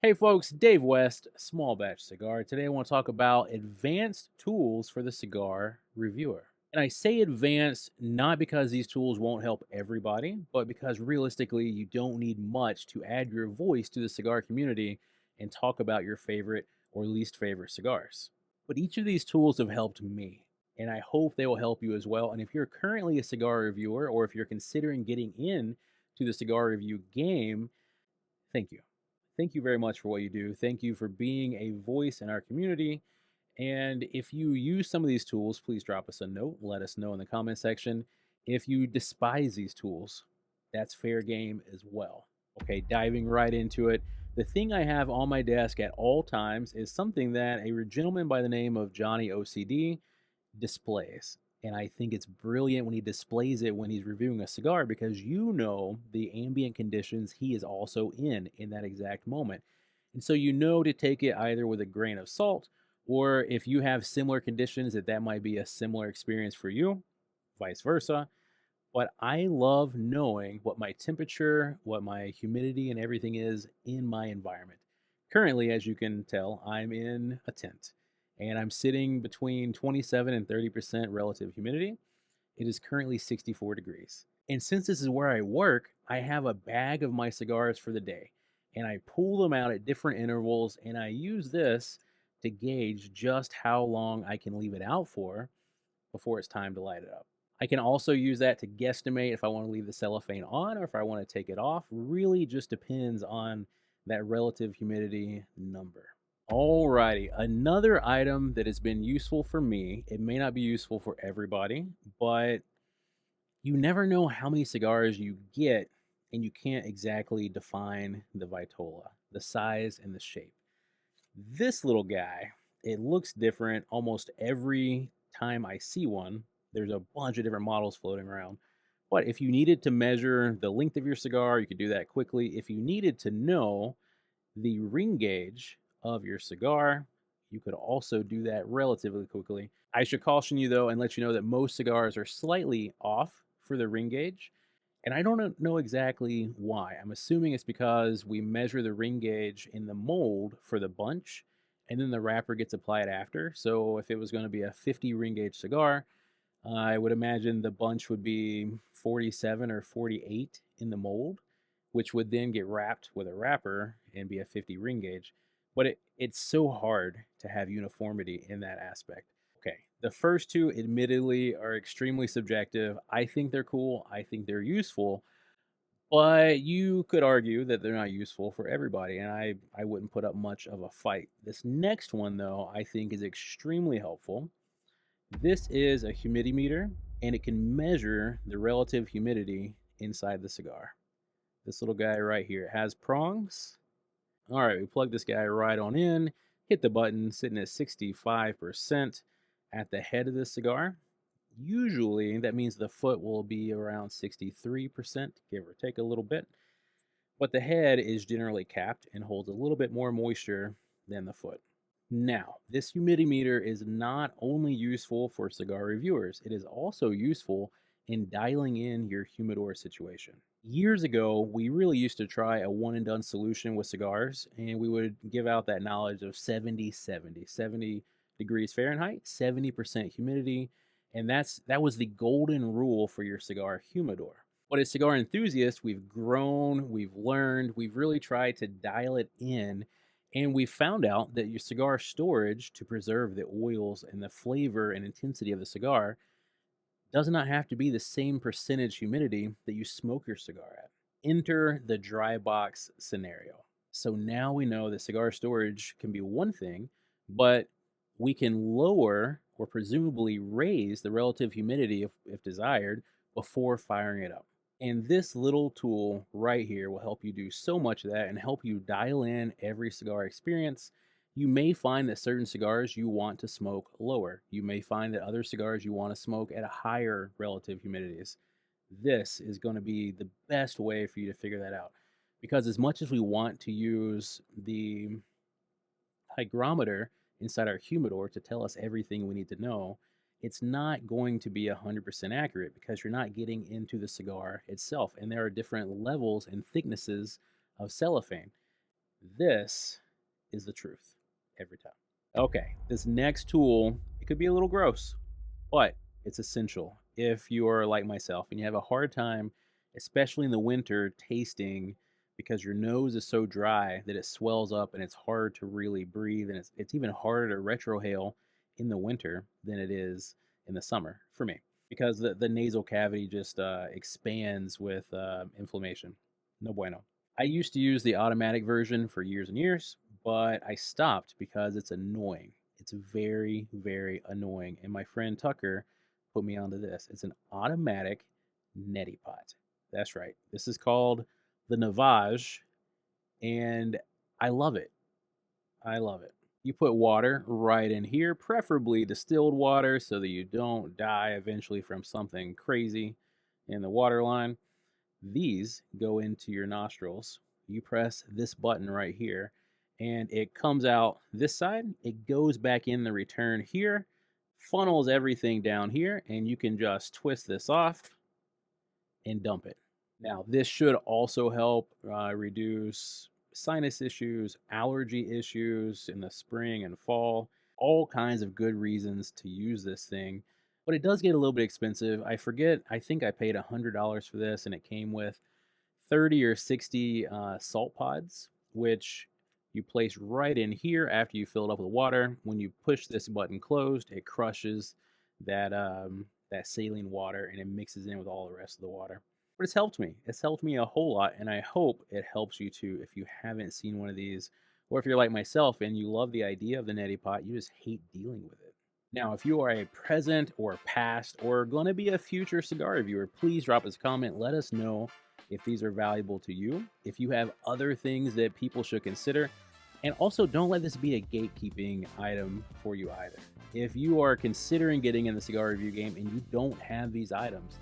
Hey folks, Dave West, Small Batch Cigar. Today I want to talk about advanced tools for the cigar reviewer. And I say advanced not because these tools won't help everybody, but because realistically you don't need much to add your voice to the cigar community and talk about your favorite or least favorite cigars. But each of these tools have helped me, and I hope they will help you as well. And if you're currently a cigar reviewer or if you're considering getting in to the cigar review game, thank you. Thank you very much for what you do. Thank you for being a voice in our community. And if you use some of these tools, please drop us a note. Let us know in the comment section. If you despise these tools, that's fair game as well. Okay, diving right into it. The thing I have on my desk at all times is something that a gentleman by the name of Johnny OCD displays. And I think it's brilliant when he displays it when he's reviewing a cigar because you know the ambient conditions he is also in that exact moment. And so you know to take it either with a grain of salt or if you have similar conditions that might be a similar experience for you, vice versa. But I love knowing what my temperature, what my humidity and everything is in my environment. Currently, as you can tell, I'm in a tent and I'm sitting between 27 and 30% relative humidity. It is currently 64 degrees. And since this is where I work, I have a bag of my cigars for the day. And I pull them out at different intervals and I use this to gauge just how long I can leave it out for before it's time to light it up. I can also use that to guesstimate if I want to leave the cellophane on or if I want to take it off. Really just depends on that relative humidity number. Alrighty, another item that has been useful for me, it may not be useful for everybody, but you never know how many cigars you get and you can't exactly define the vitola, the size and the shape. This little guy, it looks different almost every time I see one. There's a bunch of different models floating around. But if you needed to measure the length of your cigar, you could do that quickly. If you needed to know the ring gauge of your cigar, you could also do that relatively quickly. I should caution you though and let you know that most cigars are slightly off for the ring gauge. And I don't know exactly why. I'm assuming it's because we measure the ring gauge in the mold for the bunch, and then the wrapper gets applied after. So if it was going to be a 50 ring gauge cigar, I would imagine the bunch would be 47 or 48 in the mold, which would then get wrapped with a wrapper and be a 50 ring gauge. But it's so hard to have uniformity in that aspect. Okay, the first two, admittedly, are extremely subjective. I think they're cool, I think they're useful, but you could argue that they're not useful for everybody, and I wouldn't put up much of a fight. This next one, though, I think is extremely helpful. This is a HumidiMeter, and it can measure the relative humidity inside the cigar. This little guy right here has prongs. All right, we plug this guy right on in, hit the button, sitting at 65% at the head of the cigar. Usually, that means the foot will be around 63%, give or take a little bit. But the head is generally capped and holds a little bit more moisture than the foot. Now, this humidimeter is not only useful for cigar reviewers, it is also useful in dialing in your humidor situation. Years ago, we really used to try a one and done solution with cigars, and we would give out that knowledge of 70 degrees Fahrenheit, 70% humidity, and that was the golden rule for your cigar humidor. But as cigar enthusiasts, we've grown, we've learned, we've really tried to dial it in, and we found out that your cigar storage to preserve the oils and the flavor and intensity of the cigar does not have to be the same percentage humidity that you smoke your cigar at. Enter the dry box scenario. So now we know that cigar storage can be one thing, but we can lower or presumably raise the relative humidity if desired before firing it up. And this little tool right here will help you do so much of that and help you dial in every cigar experience. You may find that certain cigars you want to smoke lower. You may find that other cigars you want to smoke at higher relative humidities. This is going to be the best way for you to figure that out. Because as much as we want to use the hygrometer inside our humidor to tell us everything we need to know, it's not going to be 100% accurate because you're not getting into the cigar itself. And there are different levels and thicknesses of cellophane. This is the truth every time. Okay, this next tool, it could be a little gross, but it's essential if you're like myself and you have a hard time, especially in the winter, tasting because your nose is so dry that it swells up and it's hard to really breathe. And it's even harder to retrohale in the winter than it is in the summer for me because the nasal cavity just expands with inflammation. No bueno. I used to use the automatic version for years and years, but I stopped because it's annoying. It's very, very annoying. And my friend Tucker put me onto this. It's an automatic neti pot. That's right. This is called the Navage, and I love it. I love it. You put water right in here, preferably distilled water so that you don't die eventually from something crazy in the water line. These go into your nostrils. You press this button right here, and it comes out this side. It goes back in the return here, funnels everything down here, and you can just twist this off and dump it. Now, this should also help reduce sinus issues, allergy issues in the spring and fall, all kinds of good reasons to use this thing. But it does get a little bit expensive. I forget, I think I paid $100 for this, and it came with 30 or 60 salt pods, which you place right in here after you fill it up with water. When you push this button closed, it crushes that saline water and it mixes in with all the rest of the water. But it's helped me. It's helped me a whole lot, and I hope it helps you too if you haven't seen one of these, or if you're like myself and you love the idea of the neti pot, you just hate dealing with it. Now, if you are a present or past or going to be a future cigar reviewer, please drop us a comment. Let us know if these are valuable to you, if you have other things that people should consider. And also, don't let this be a gatekeeping item for you either. If you are considering getting in the cigar review game and you don't have these items,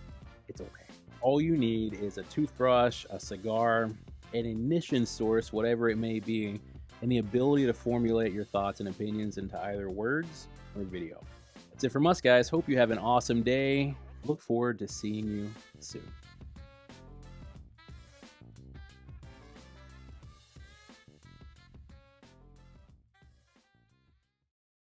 it's okay. All you need is a toothbrush, a cigar, an ignition source, whatever it may be, and the ability to formulate your thoughts and opinions into either words or video. That's it from us, guys. Hope you have an awesome day. Look forward to seeing you soon.